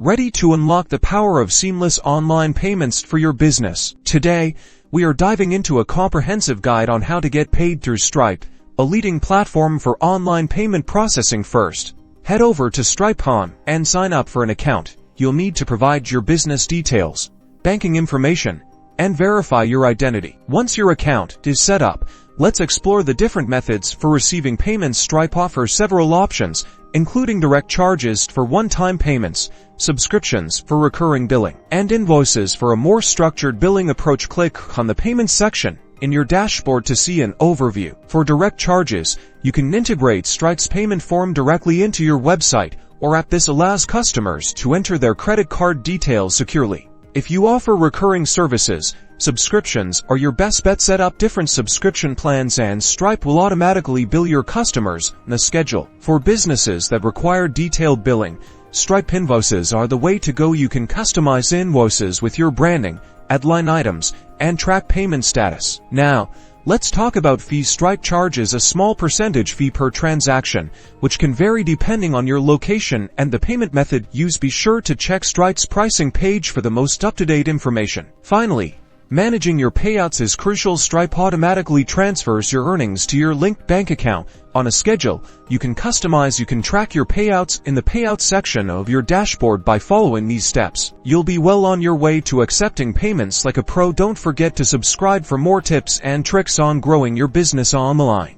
ready to unlock the power of seamless online payments for your business. Today, we are diving into a comprehensive guide on how to get paid through Stripe, a leading platform for online payment processing. First, head over to Stripe.com and sign up for an account. You'll need to provide your business details, banking information, and verify your identity. Once your account is set up, let's explore the different methods for receiving payments. Stripe offers several options, including direct charges for one-time payments, subscriptions for recurring billing, and invoices for a more structured billing approach. Click on the Payments section in your dashboard to see an overview. For direct charges, you can integrate Stripe's payment form directly into your website or app. This allows customers to enter their credit card details securely. If you offer recurring services, subscriptions are your best bet. Set up different subscription plans and Stripe will automatically bill your customers on a schedule. For businesses that require detailed billing, Stripe Invoices are the way to go. You can customize invoices with your branding, add line items, and track payment status. Now, let's talk about fees. Stripe charges a small percentage fee per transaction, which can vary depending on your location and the payment method used. Be sure to check Stripe's pricing page for the most up-to-date information. Finally, managing your payouts is crucial. Stripe automatically transfers your earnings to your linked bank account on a schedule. You can track your payouts in the Payouts section of your dashboard. By following these steps, you'll be well on your way to accepting payments like a pro. Don't forget to subscribe for more tips and tricks on growing your business online.